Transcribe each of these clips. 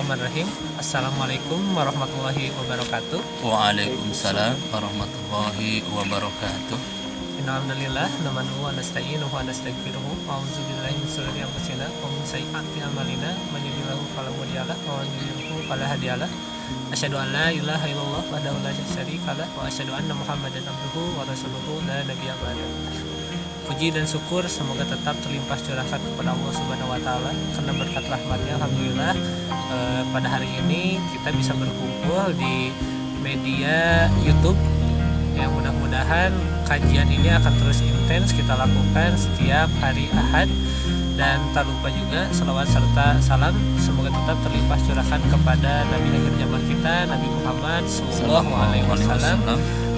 Bismillahirrahmanirrahim. Assalamualaikum warahmatullahi wabarakatuh. Waalaikumsalam warahmatullahi wabarakatuh. Innalhamdalillah nahmaduhu wa nasta'inuhu wa nastaghfiruhu wa a'udzu billahi min shururi anfusina wa min sayyiati a'malina may yahdihillahu fala mudhillalah wa may yudhlil fala hadiyalah. Asyhadu an la ilaha illallah wahdahu la syarika lah wa asyhadu anna Muhammadan abduhu wa rasuluhu la nabiyya ba'dahu. Puji dan syukur semoga tetap terlimpah curahkan kepada Allah Subhanahu wa taala karena berkat rahmatnya alhamdulillah pada hari ini kita bisa berkumpul di media YouTube yang mudah-mudahan kajian ini akan terus intens kita lakukan setiap hari Ahad, dan tak lupa juga salawat serta salam semoga tetap terlimpah curahkan kepada Nabi akhir zaman kita Nabi Muhammad sallallahu alaihi wasallam.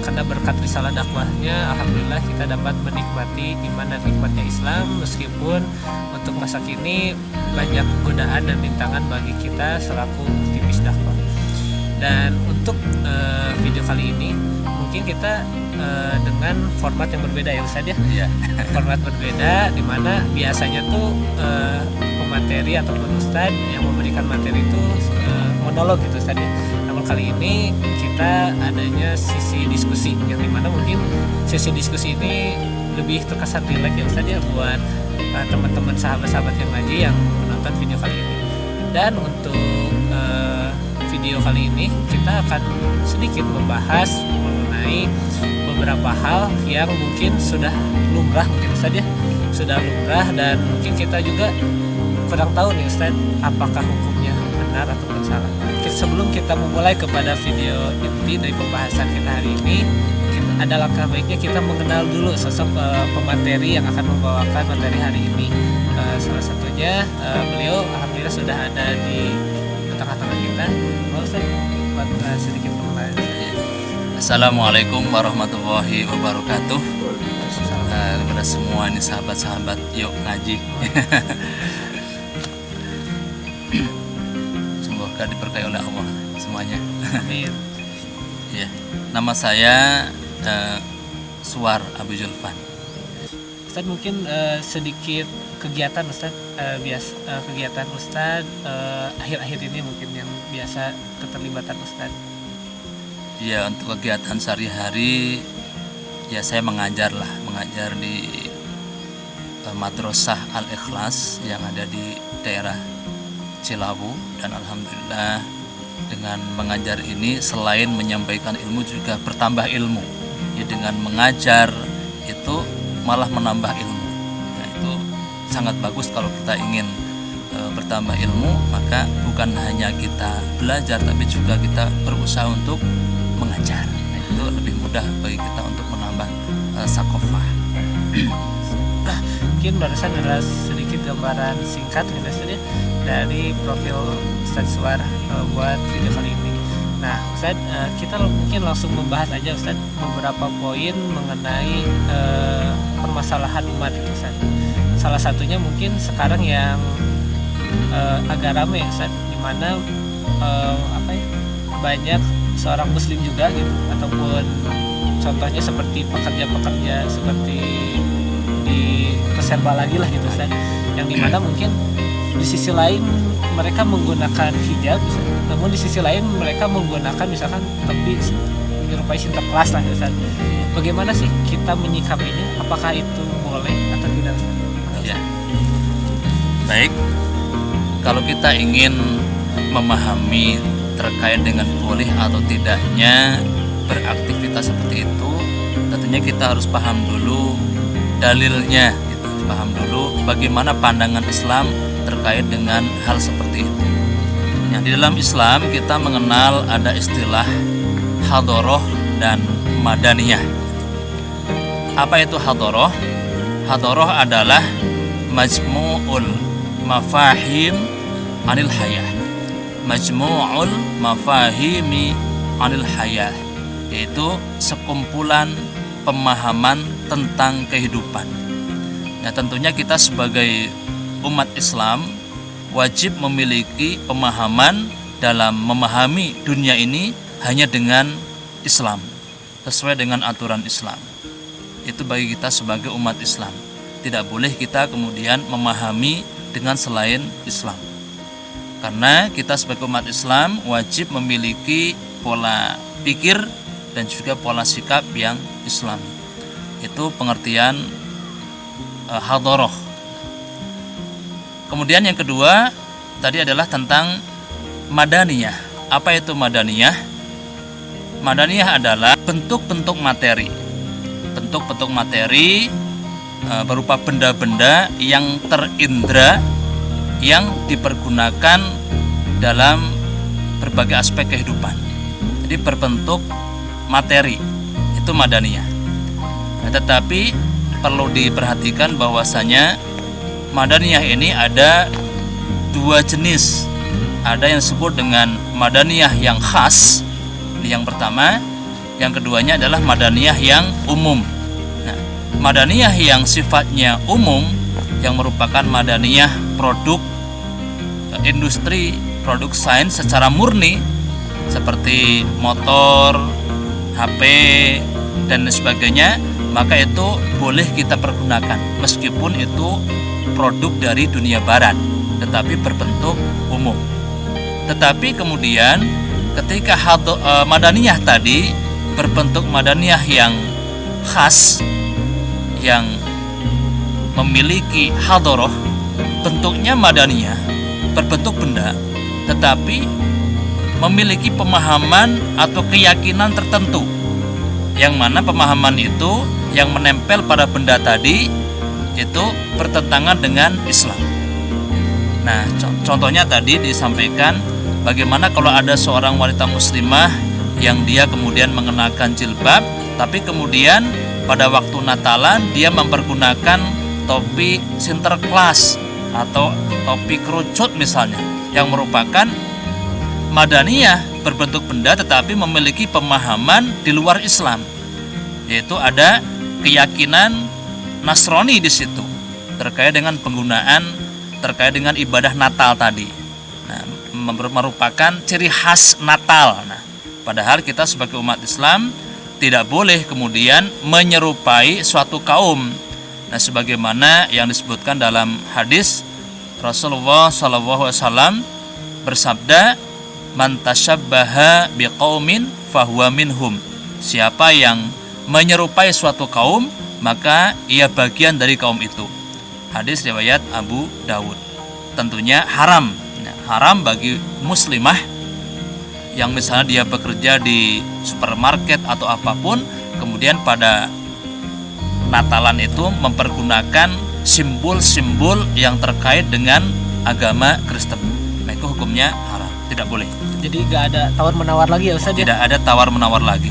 Karena berkat risalah dakwahnya alhamdulillah kita dapat menikmati iman dan nikmatnya Islam, meskipun untuk masa kini banyak godaan dan rintangan bagi kita selaku aktivis dakwah. Dan untuk video kali ini mungkin kita dengan format yang berbeda ya Ustaz ya. Iya. Format berbeda di mana biasanya tuh pemateri ataupun Ustaz yang memberikan materi itu monolog gitu Ustaz ya. Namun kali ini kita adanya sisi diskusi yang dimana mungkin sisi diskusi ini lebih terkesan rileks ya Ustaz ya buat teman-teman sahabat-sahabat yang ngaji yang menonton video kali ini. Dan untuk video kali ini kita akan sedikit membahas mengenai beberapa hal yang mungkin sudah lumrah mungkin Ustaz ya, sudah lumrah, dan mungkin kita juga kurang tahu nih Ustaz apakah hukumnya benar atau salah. Sebelum kita memulai kepada video inti dari pembahasan kita hari ini, ada langkah baiknya kita mengenal dulu sosok pemateri yang akan membawakan materi hari ini. Salah satunya beliau alhamdulillah sudah ada di tengah-tengah kita. Mau Ustaz buat sedikit pengenalan. Assalamualaikum warahmatullahi wabarakatuh. Kepada semua ini sahabat-sahabat yuk ngaji. Semoga diberkahi oleh Allah semuanya. Amin. Ya, nama saya Suwar Abu Julfan. Ustaz mungkin sedikit kegiatan Ustaz, kegiatan Ustaz akhir-akhir ini mungkin yang biasa keterlibatan Ustaz. Ya, untuk kegiatan sehari-hari ya saya mengajar di Madrasah Al-Ikhlas yang ada di daerah Cilawu, dan alhamdulillah dengan mengajar ini selain menyampaikan ilmu juga bertambah ilmu. Ya, dengan mengajar itu malah menambah ilmu. Nah, itu sangat bagus kalau kita ingin bertambah ilmu, maka bukan hanya kita belajar tapi juga kita berusaha untuk mengajar. Nah, itu lebih mudah bagi kita untuk menambah sakofah. Mungkin barusan adalah sedikit gambaran singkat gitu Ustaz ya, dari profil Ustaz Suwar buat video kali ini. Nah Ustaz, kita mungkin langsung membahas aja Ustaz beberapa poin mengenai permasalahan umat Ustaz. Salah satunya mungkin sekarang yang agak ramai Ustaz, dimana banyak seorang muslim juga gitu, ataupun contohnya seperti pekerja-pekerja seperti di peserba lagi lah gitu Ustaz, yang dimana mungkin di sisi lain mereka menggunakan hijab, namun di sisi lain mereka menggunakan misalkan topi menyerupai sinterklas lah Ustaz. Bagaimana sih kita menyikapinya? Apakah itu boleh atau tidak Ustaz? Ya. Baik, kalau kita ingin memahami terkait dengan boleh atau tidaknya beraktivitas seperti itu, tentunya kita harus paham dulu dalilnya, gitu. Paham dulu bagaimana pandangan Islam terkait dengan hal seperti itu. Yang di dalam Islam kita mengenal ada istilah hadoroh dan madaniyah. Apa itu hadoroh? Hadoroh adalah majmu'ul mafahim anil hayah. Majmu'ul mafahimi anil hayah, yaitu sekumpulan pemahaman tentang kehidupan. Nah, tentunya kita sebagai umat Islam wajib memiliki pemahaman dalam memahami dunia ini hanya dengan Islam, sesuai dengan aturan Islam. Itu bagi kita sebagai umat Islam. Tidak boleh kita kemudian memahami dengan selain Islam. Karena kita sebagai umat Islam wajib memiliki pola pikir dan juga pola sikap yang Islam. Itu pengertian hadoroh. Kemudian yang kedua tadi adalah tentang madaniyah. Apa itu madaniyah? Madaniyah adalah bentuk-bentuk materi. Bentuk-bentuk materi berupa benda-benda yang terindra yang dipergunakan dalam berbagai aspek kehidupan. Jadi berbentuk materi, itu madaniyah. Nah, tetapi perlu diperhatikan bahwasanya madaniyah ini ada dua jenis. Ada yang disebut dengan madaniyah yang khas, ini yang pertama. Yang keduanya adalah madaniyah yang umum. Nah, madaniyah yang sifatnya umum, yang merupakan madaniyah produk industri, produk sains secara murni, seperti motor, HP, dan sebagainya, maka itu boleh kita pergunakan meskipun itu produk dari dunia barat, tetapi berbentuk umum. Tetapi kemudian ketika madaniyah tadi berbentuk madaniyah yang khas, yang memiliki hadoroh, bentuknya madaniyah, berbentuk benda, tetapi memiliki pemahaman atau keyakinan tertentu, yang mana pemahaman itu yang menempel pada benda tadi itu bertentangan dengan Islam. Nah, contohnya tadi disampaikan bagaimana kalau ada seorang wanita muslimah yang dia kemudian mengenakan jilbab, tapi kemudian pada waktu Natalan dia mempergunakan topi Sinterklas atau topi kerucut misalnya, yang merupakan madaniyah, berbentuk benda tetapi memiliki pemahaman di luar Islam, yaitu ada keyakinan Nasrani di situ terkait dengan penggunaan, terkait dengan ibadah Natal tadi. Nah, merupakan ciri khas Natal. Nah, padahal kita sebagai umat Islam tidak boleh kemudian menyerupai suatu kaum. Nah, sebagaimana yang disebutkan dalam hadis Rasulullah SAW bersabda, "Man tasyabbaha biqaumin fahuwa minhum." Siapa yang menyerupai suatu kaum, maka ia bagian dari kaum itu. Hadis riwayat Abu Dawud. Tentunya haram. Haram bagi muslimah yang misalnya dia bekerja di supermarket atau apapun, kemudian pada Natalan itu mempergunakan simbol-simbol yang terkait dengan agama Kristen. Nah, itu hukumnya haram, tidak boleh. Jadi gak ada tawar-menawar lagi ya Ustaz? Tidak ada tawar-menawar lagi.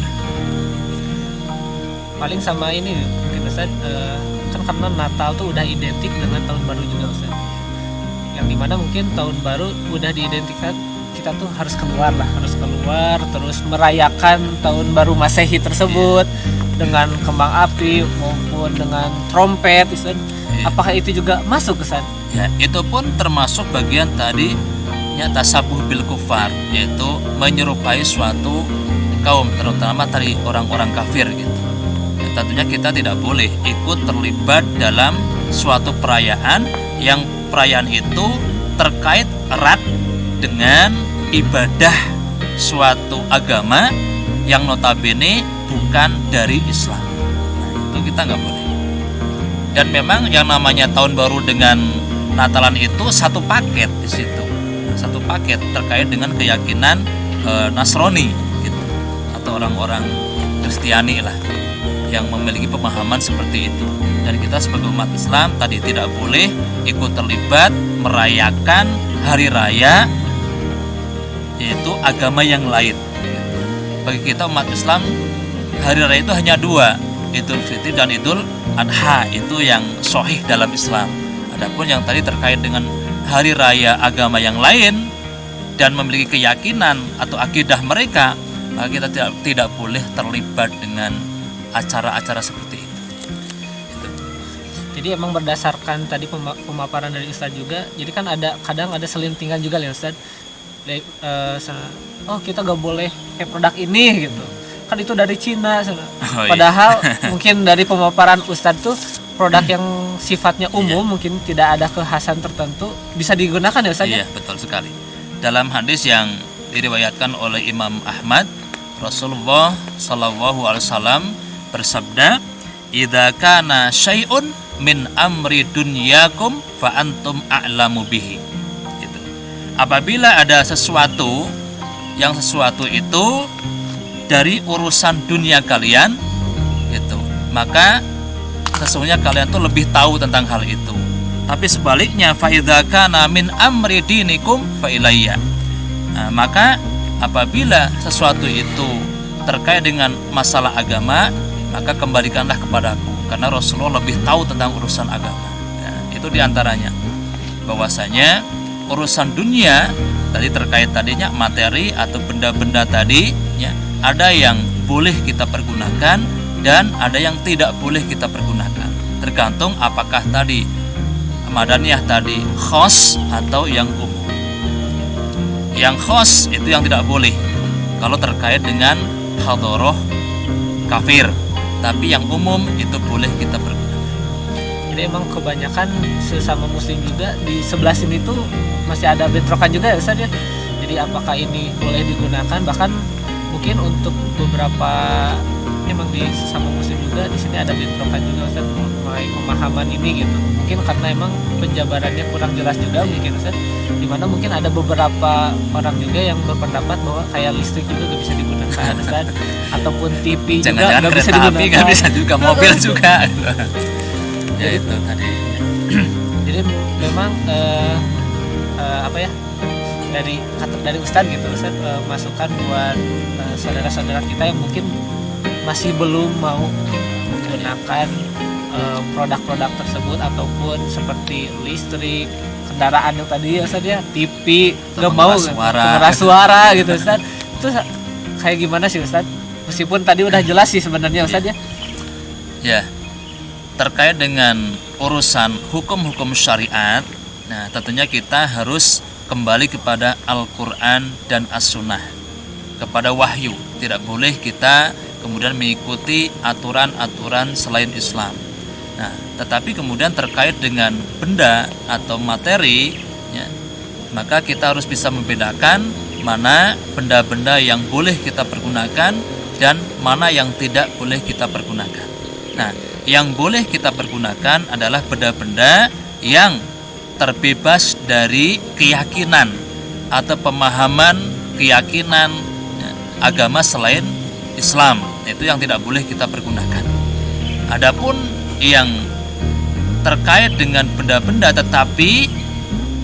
Paling sama ini mungkin Ustaz, kan karena Natal tuh udah identik dengan tahun baru juga Ustaz. Yang dimana mungkin tahun baru udah diidentikan kita tuh harus keluar, terus merayakan tahun baru Masehi tersebut dengan kembang api maupun dengan trompet Ustaz. Apakah itu juga masuk Ustaz? Ya, itu pun termasuk bagian tadi tasabuh bil kufar, yaitu menyerupai suatu kaum, terutama dari orang-orang kafir gitu. Ya, tentunya kita tidak boleh ikut terlibat dalam suatu perayaan yang perayaan itu terkait erat dengan ibadah suatu agama yang notabene bukan dari Islam. Nah, itu kita nggak boleh. Dan memang yang namanya tahun baru dengan Natalan itu satu paket di situ, satu paket terkait dengan keyakinan Nasrani gitu, atau orang-orang Kristiani lah yang memiliki pemahaman seperti itu. Dan kita sebagai umat Islam tadi tidak boleh ikut terlibat merayakan hari raya yaitu agama yang lain. Bagi kita umat Islam, hari raya itu hanya dua, Idul Fitri dan Idul Adha, itu yang sahih dalam Islam. Adapun yang tadi terkait dengan hari raya agama yang lain dan memiliki keyakinan atau akidah mereka, maka kita tidak boleh terlibat dengan acara-acara seperti itu. Jadi emang berdasarkan tadi pemaparan dari Ustaz juga, jadi kan kadang ada selintingan juga ya Ustaz. Oh, kita gak boleh kayak produk ini gitu, kan itu dari Cina. Padahal mungkin dari pemaparan Ustadz tuh produk yang sifatnya umum, mungkin tidak ada kekhasan tertentu, bisa digunakan ya Ustadz? Iya, betul sekali. dalam hadis yang diriwayatkan oleh Imam Ahmad, Rasulullah Shallallahu Alaihi Wasallam bersabda, "Idza kana syai'un min amri dunyakum fa antum a'lamu bihi." Gitu. Apabila ada sesuatu itu dari urusan dunia kalian, gitu, maka sesungguhnya kalian tuh lebih tahu tentang hal itu. Tapi sebaliknya, fa idza kana min amri dinikum fa ilayya. Nah, maka apabila sesuatu itu terkait dengan masalah agama, maka kembalikanlah kepadaku, karena Rasulullah lebih tahu tentang urusan agama. Nah, itu diantaranya bahwasanya urusan dunia tadi terkait tadinya materi atau benda-benda tadi, ya, ada yang boleh kita pergunakan dan ada yang tidak boleh kita pergunakan. Tergantung apakah tadi madaniyah tadi khos atau yang umum. Yang khos itu yang tidak boleh kalau terkait dengan hadoroh kafir, tapi yang umum itu boleh kita pergunakan. Jadi emang kebanyakan sesama muslim juga di sebelah sini tuh masih ada bentrokan juga ya Ustaz ya. Jadi apakah ini boleh digunakan, bahkan mungkin untuk beberapa emang di sesama muslim juga di sini ada bentrokan juga Ustaz mengenai pemahaman ini gitu. Mungkin karena emang penjabarannya kurang jelas juga mungkin Ustaz. Dimana mungkin ada beberapa orang juga yang berpendapat bahwa kayak listrik juga gak bisa digunakan Ustaz, ataupun TV juga gak bisa digunakan. Api gak bisa juga, mobil juga. Ya itu tadi. Jadi memang apa ya, dari Ustadz gitu Ustadz, masukan buat saudara-saudara kita yang mungkin masih belum mau menggunakan produk-produk tersebut, ataupun seperti listrik, kendaraan yang tadi ya Ustadz ya, TV, nggak mau pengeras suara gitu Ustadz. Itu kayak gimana sih Ustadz? Meskipun tadi udah jelas sih sebenarnya Ustadz ya. Ya, terkait dengan urusan hukum-hukum syariat, nah tentunya kita harus kembali kepada Al-Quran dan As-Sunnah, kepada wahyu. Tidak boleh kita kemudian mengikuti aturan-aturan selain Islam. Nah, tetapi kemudian terkait dengan benda atau materi, ya, maka kita harus bisa membedakan mana benda-benda yang boleh kita pergunakan dan mana yang tidak boleh kita pergunakan. Nah, yang boleh kita pergunakan adalah benda-benda yang terbebas dari keyakinan atau pemahaman keyakinan, ya, agama selain Islam. Itu yang tidak boleh kita pergunakan. Adapun yang terkait dengan benda-benda tetapi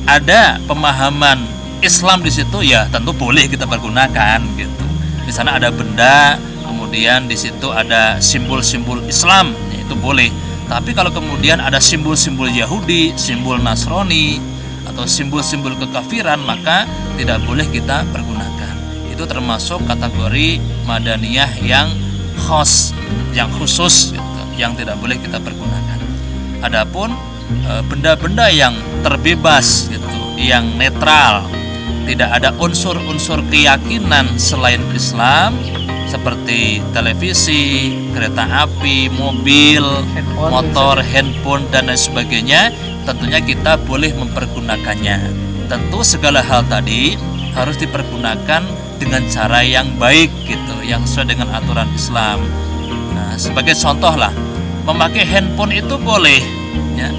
ada pemahaman Islam di situ, ya tentu boleh kita pergunakan gitu. Di sana ada benda, kemudian di situ ada simbol-simbol Islam, ya, itu boleh. Tapi kalau kemudian ada simbol-simbol Yahudi, simbol Nasrani, atau simbol-simbol kekafiran, maka tidak boleh kita pergunakan. Itu termasuk kategori madaniyah yang khos, yang khusus gitu, yang tidak boleh kita pergunakan. Adapun benda-benda yang terbebas gitu, yang netral, tidak ada unsur-unsur keyakinan selain Islam, seperti televisi, kereta api, mobil, motor, handphone, dan lain sebagainya, tentunya kita boleh mempergunakannya. Tentu segala hal tadi harus dipergunakan dengan cara yang baik gitu, yang sesuai dengan aturan Islam. Nah, sebagai contoh lah, memakai handphone itu boleh, ya.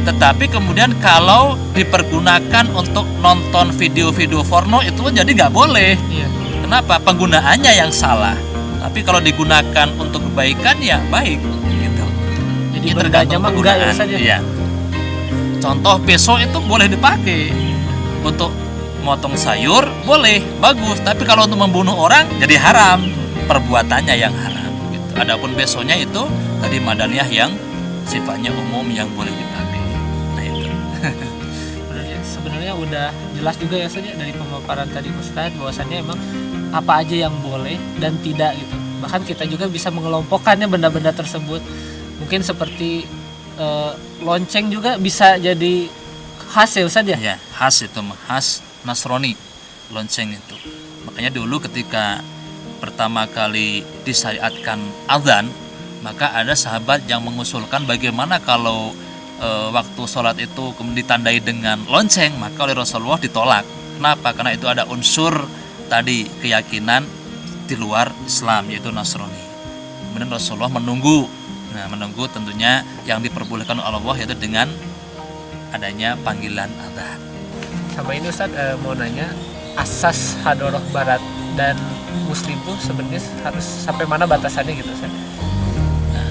Tetapi kemudian kalau dipergunakan untuk nonton video-video porno itu jadi nggak boleh. Iya. Kenapa? Penggunaannya yang salah. Tapi kalau digunakan untuk kebaikan ya baik gitu. Jadi tergantung penggunaan saja. Iya. Contoh pisau itu boleh dipakai untuk motong sayur, boleh, bagus. Tapi kalau untuk membunuh orang jadi haram, perbuatannya yang haram gitu. Adapun pisaunya itu tadi madaniyah yang sifatnya umum yang boleh dipakai. Nah itu. Sebenarnya udah jelas juga ya saja dari pemaparan tadi Ustadz, bahwasannya emang apa aja yang boleh dan tidak gitu. Bahkan kita juga bisa mengelompokkannya benda-benda tersebut. Mungkin seperti lonceng juga bisa jadi khas ya Ustadz ya? Ya, khas itu khas Nasrani, lonceng itu. Makanya dulu ketika pertama kali disyariatkan azan, maka ada sahabat yang mengusulkan bagaimana kalau waktu sholat itu kemudian ditandai dengan lonceng, maka oleh Rasulullah ditolak. Kenapa? Karena itu ada unsur tadi keyakinan di luar Islam, yaitu Nasrani. Kemudian Rasulullah menunggu. Nah, menunggu tentunya yang diperbolehkan oleh Allah yaitu dengan adanya panggilan adzan. Sama ini Ustaz, mau nanya, asas hadoroh barat dan muslim tuh sebenarnya harus sampai mana batasannya gitu Ustaz?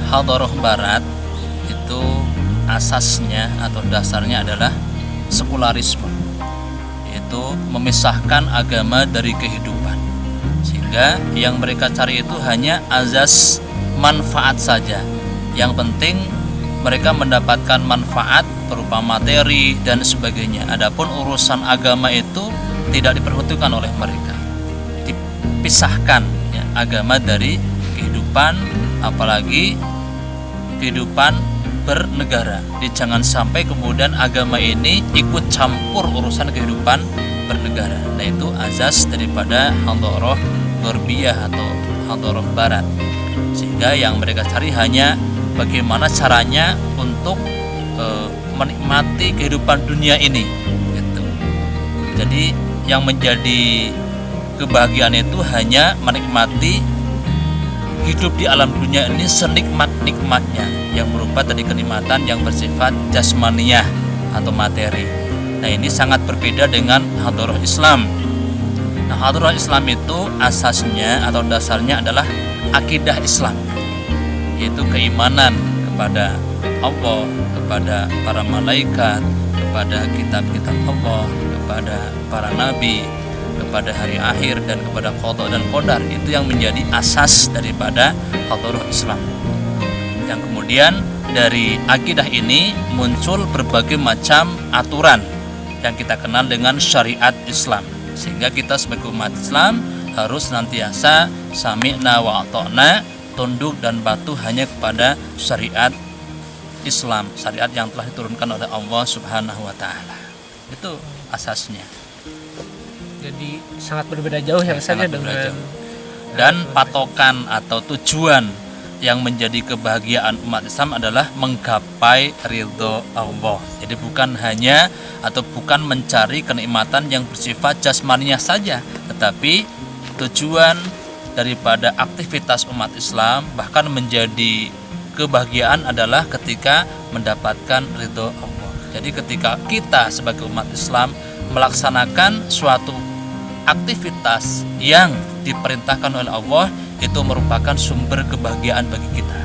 Hadoroh barat itu asasnya atau dasarnya adalah sekularisme, yaitu memisahkan agama dari kehidupan, sehingga yang mereka cari itu hanya azas manfaat saja. Yang penting mereka mendapatkan manfaat berupa materi dan sebagainya. Adapun urusan agama itu tidak diperhitungkan oleh mereka. Dipisahkan ya, agama dari kehidupan, apalagi kehidupan bernegara. Jadi jangan sampai kemudian agama ini ikut campur urusan kehidupan bernegara. Nah, itu azas daripada hadoroh gharbiyah atau hadoroh barat. Sehingga yang mereka cari hanya bagaimana caranya untuk menikmati kehidupan dunia ini gitu. Jadi yang menjadi kebahagiaan itu hanya menikmati hidup di alam dunia ini senikmat-nikmatnya, yang berupa tadi kenikmatan yang bersifat jasmaniyah atau materi. Nah, ini sangat berbeda dengan hadoroh Islam. Nah, hadoroh Islam itu asasnya atau dasarnya adalah akidah Islam, yaitu keimanan kepada Allah, kepada para malaikat, kepada kitab-kitab Allah, kepada para nabi, kepada hari akhir, dan kepada qada dan qadar. Itu yang menjadi asas daripada hadoroh Islam. Yang kemudian dari akidah ini muncul berbagai macam aturan yang kita kenal dengan syariat Islam, sehingga kita sebagai umat Islam harus senantiasa sami'na wa ata'na, tunduk dan patuh hanya kepada syariat Islam, syariat yang telah diturunkan oleh Allah Subhanahu wa taala. Itu asasnya. Jadi sangat berbeda jauh ya Ustaz ya dengan dan patokan atau tujuan yang menjadi kebahagiaan umat Islam adalah menggapai ridho Allah. Jadi bukan hanya atau bukan mencari kenikmatan yang bersifat jasmaniah saja, tetapi tujuan daripada aktivitas umat Islam bahkan menjadi kebahagiaan adalah ketika mendapatkan ridho Allah. Jadi ketika kita sebagai umat Islam melaksanakan suatu aktivitas yang diperintahkan oleh Allah, itu merupakan sumber kebahagiaan bagi kita.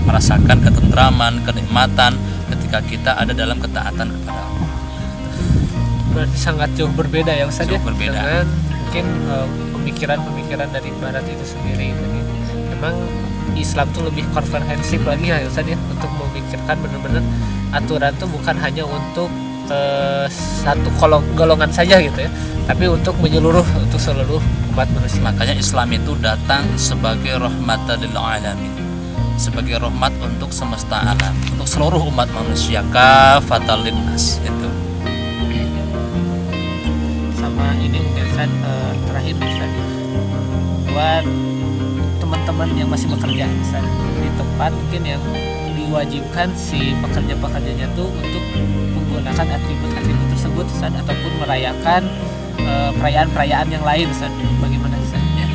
Merasakan ketentraman, kenikmatan ketika kita ada dalam ketaatan kepada Allah. Berarti sangat jauh berbeda ya Ustaz ya, berbeda dengan mungkin pemikiran-pemikiran dari barat itu sendiri. Jadi memang Islam tuh lebih komprehensif lagi ya Ustaz ya, untuk memikirkan benar-benar aturan tuh bukan hanya untuk satu golongan saja gitu ya, tapi untuk menyeluruh, untuk seluruh umat manusia. Makanya Islam itu datang sebagai rahmatan lil alamin, sebagai rahmat untuk semesta alam, untuk seluruh umat manusia, kafatal linnas. Itu sama ini mungkin Ustaz, terakhir Ustaz, buat teman-teman yang masih bekerja Ustaz, di tempat mungkin yang diwajibkan si pekerja-pekerjanya tuh untuk menggunakan atribut-atribut tersebut Ustaz, ataupun merayakan perayaan-perayaan yang lain Ustaz, bagaimana Ustaz? Ya.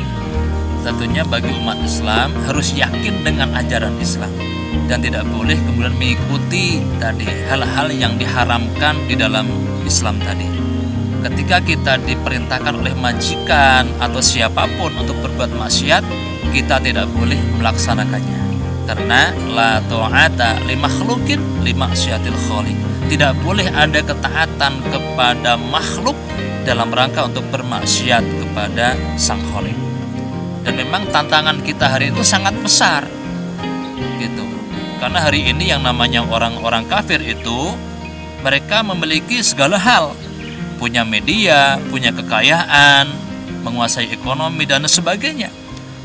Tentunya bagi umat Islam harus yakin dengan ajaran Islam dan tidak boleh kemudian mengikuti tadi hal-hal yang diharamkan di dalam Islam tadi. Ketika kita diperintahkan oleh majikan atau siapapun untuk berbuat maksiat, kita tidak boleh melaksanakannya, karena la ta'ata li makhluqin li maksiatil khaliq. Tidak boleh ada ketaatan kepada makhluk dalam rangka untuk bermaksiat kepada sang khaliq. Dan memang tantangan kita hari itu sangat besar gitu. Karena hari ini yang namanya orang-orang kafir itu, mereka memiliki segala hal, punya media, punya kekayaan, menguasai ekonomi dan sebagainya.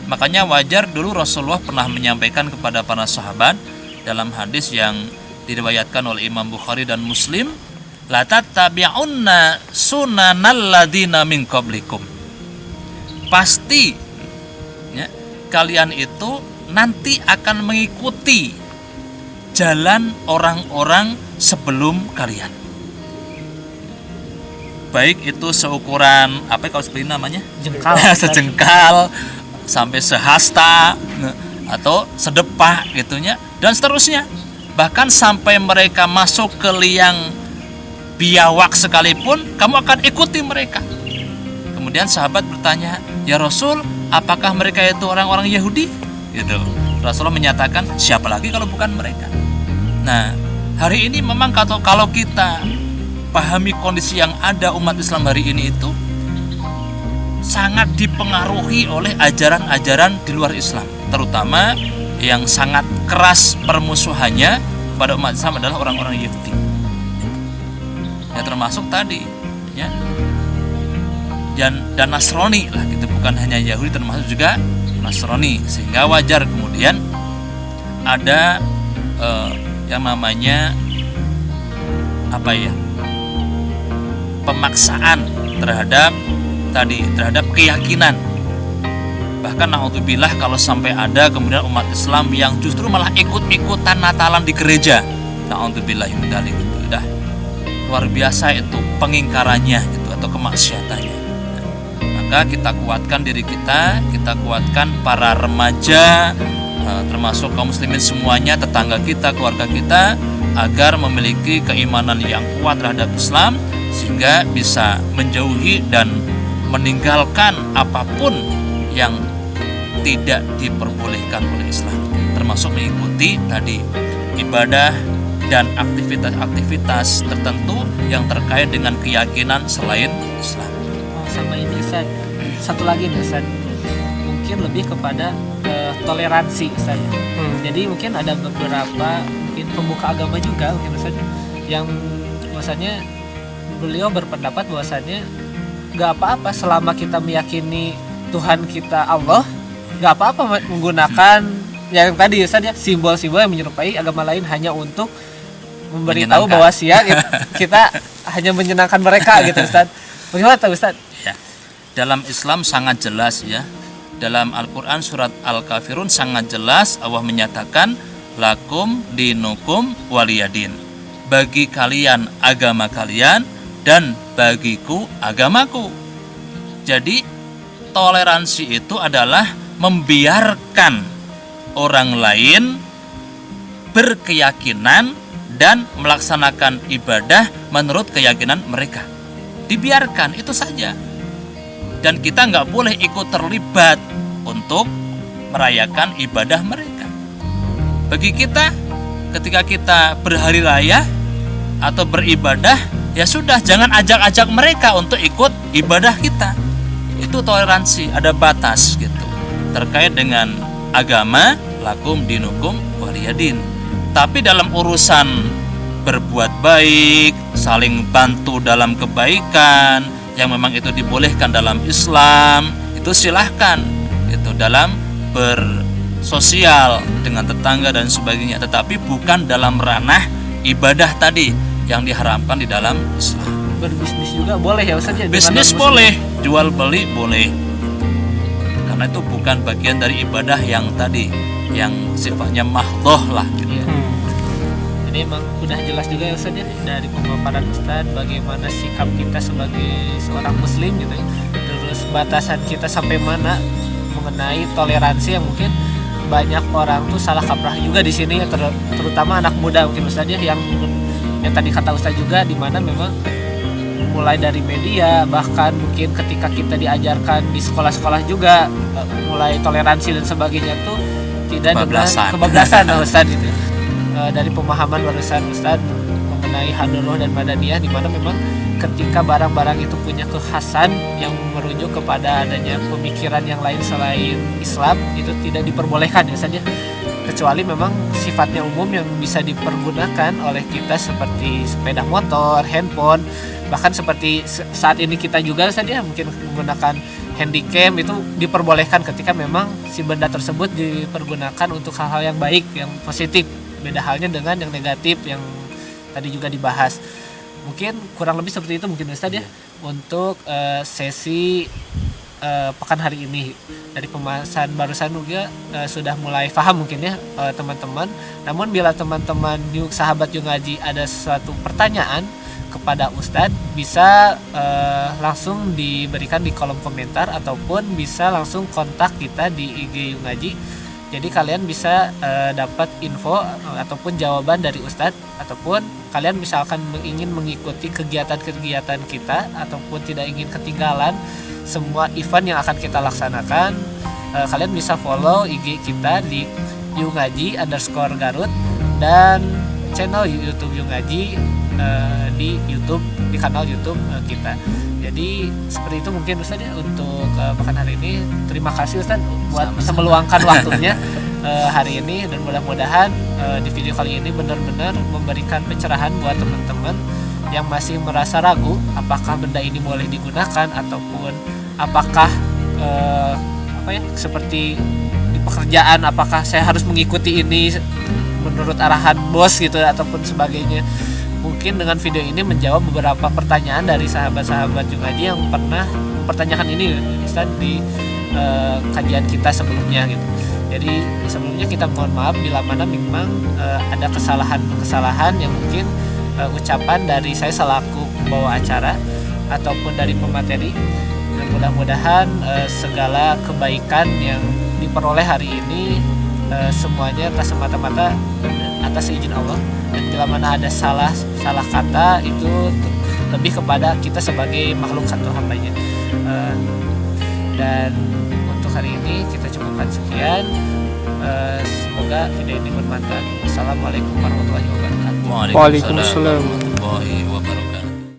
Makanya wajar dulu Rasulullah pernah menyampaikan kepada para sahabat dalam hadis yang diriwayatkan oleh Imam Bukhari dan Muslim, la tattabi'unna sunanal ladzina min qablikum. Pasti ya, kalian itu nanti akan mengikuti jalan orang-orang sebelum kalian. baik itu seukuran apa kalau seperti namanya Jengkal. sejengkal sampai sehasta atau sedepak gitunya dan seterusnya, bahkan sampai mereka masuk ke liang biawak sekalipun kamu akan ikuti mereka. Kemudian sahabat bertanya, ya Rasul, apakah mereka itu orang-orang Yahudi? Gitu. Rasulullah menyatakan, siapa lagi kalau bukan mereka. Nah, hari ini memang kalau kita pahami kondisi yang ada umat Islam hari ini itu sangat dipengaruhi oleh ajaran-ajaran di luar Islam, terutama yang sangat keras permusuhannya pada umat Islam adalah orang-orang Yahudi. Ya termasuk tadi ya dan Nasrani lah gitu, bukan hanya Yahudi, termasuk juga Nasrani, sehingga wajar kemudian ada yang namanya apa ya, pemaksaan terhadap keyakinan. Bahkan naudzubillah kalau sampai ada kemudian umat Islam yang justru malah ikut-ikutan Natalan di gereja, naudzubillah min dzalik, itu udah luar biasa itu pengingkarannya itu atau kemaksiatannya. Maka kita kuatkan diri kita kuatkan para remaja, termasuk kaum muslimin semuanya, tetangga kita, keluarga kita, agar memiliki keimanan yang kuat terhadap Islam, sehingga bisa menjauhi dan meninggalkan apapun yang tidak diperbolehkan oleh Islam, termasuk mengikuti tadi ibadah dan aktivitas-aktivitas tertentu yang terkait dengan keyakinan selain Islam. Sama ini Ustaz, satu lagi nih Ustaz, mungkin lebih kepada toleransi Ustaz. Jadi mungkin ada beberapa mungkin pemuka agama juga mungkin Ustaz, yang bahwasanya beliau berpendapat bahwasanya nggak apa-apa selama kita meyakini Tuhan kita Allah, nggak apa-apa menggunakan yang tadi Ustaz ya, simbol-simbol yang menyerupai agama lain hanya untuk memberitahu bahwa kita hanya menyenangkan mereka gitu Ustaz. Bagaimana tahu Ustaz? Ya. Dalam Islam sangat jelas ya. Dalam Al-Qur'an surat Al-Kafirun sangat jelas Allah menyatakan lakum dinukum waliyadin. Bagi kalian agama kalian dan bagiku agamaku. Jadi toleransi itu adalah membiarkan orang lain berkeyakinan dan melaksanakan ibadah menurut keyakinan mereka. Dibiarkan, itu saja. Dan kita nggak boleh ikut terlibat untuk merayakan ibadah mereka. Bagi kita, ketika kita berhari raya atau beribadah, ya sudah, jangan ajak-ajak mereka untuk ikut ibadah kita. Itu toleransi, ada batas gitu. Terkait dengan agama, lakum dinukum waliyadin. Tapi dalam urusan berbuat baik, saling bantu dalam kebaikan yang memang itu dibolehkan dalam Islam, itu silahkan. Itu dalam bersosial dengan tetangga dan sebagainya, tetapi bukan dalam ranah ibadah tadi yang diharamkan di dalam Islam. Berbisnis juga boleh ya Ustaz ya? Bisnis boleh, jual beli boleh. Karena itu bukan bagian dari ibadah yang tadi, yang sifatnya mahdhoh lah gitu. Ya. Jadi emang udah jelas juga ya Ustaz ya dari pemaparan Ustaz bagaimana sikap kita sebagai seorang muslim gitu ya. Terus batasan kita sampai mana mengenai toleransi yang mungkin banyak orang tuh salah kaprah juga di sini ya, terutama anak muda mungkin Ustaz ya, yang tadi kata Ustaz juga, di mana memang mulai dari media, bahkan mungkin ketika kita diajarkan di sekolah-sekolah juga mulai toleransi dan sebagainya tuh tidak ada kebablasan Ustaz gitu. Dari pemahaman barusan Ustaz mengenai hadroh dan madaniyah, di mana memang ketika barang-barang itu punya kekhasan yang merujuk kepada adanya pemikiran yang lain selain Islam, itu tidak diperbolehkan ya saja, kecuali memang sifatnya umum yang bisa dipergunakan oleh kita seperti sepeda motor, handphone, bahkan seperti saat ini kita juga saja mungkin menggunakan handycam, itu diperbolehkan ketika memang si benda tersebut dipergunakan untuk hal-hal yang baik, yang positif. Beda halnya dengan yang negatif yang tadi juga dibahas. Mungkin kurang lebih seperti itu mungkin Ustaz ya untuk sesi pekan hari ini. Dari pembahasan barusan juga sudah mulai paham mungkin ya teman-teman. Namun bila teman-teman sahabat Yung Ngaji ada suatu pertanyaan kepada Ustadz bisa langsung diberikan di kolom komentar ataupun bisa langsung kontak kita di IG Yuk Ngaji. Jadi kalian bisa dapat info ataupun jawaban dari Ustadz, ataupun kalian misalkan ingin mengikuti kegiatan-kegiatan kita ataupun tidak ingin ketinggalan semua event yang akan kita laksanakan, kalian bisa follow IG kita di @yungaji_garut dan channel YouTube Yuk Ngaji di YouTube, di kanal YouTube kita. Jadi seperti itu mungkin Ustaz ya untuk pekan hari ini. Terima kasih Ustaz buat bisa meluangkan waktunya hari ini, dan mudah-mudahan di video kali ini benar-benar memberikan pencerahan buat teman-teman yang masih merasa ragu apakah benda ini boleh digunakan ataupun apakah seperti di pekerjaan, apakah saya harus mengikuti ini menurut arahan bos gitu ataupun sebagainya. Mungkin dengan video ini menjawab beberapa pertanyaan dari sahabat-sahabat Yuk Ngaji yang pernah mempertanyakan ini Ustaz di kajian kita sebelumnya gitu. Jadi sebelumnya kita mohon maaf bila mana memang ada kesalahan-kesalahan yang mungkin ucapan dari saya selaku pembawa acara ataupun dari pemateri. Dan mudah-mudahan segala kebaikan yang diperoleh hari ini semuanya atas semata-mata atas izin Allah, dan bila mana ada salah kata itu lebih kepada kita sebagai makhluk satu hambanya. Dan untuk hari ini kita cukupkan sekian. Semoga video ini bermanfaat. Assalamualaikum warahmatullahi wabarakatuh. Waalaikumsalam warahmatullahi wabarakatuh.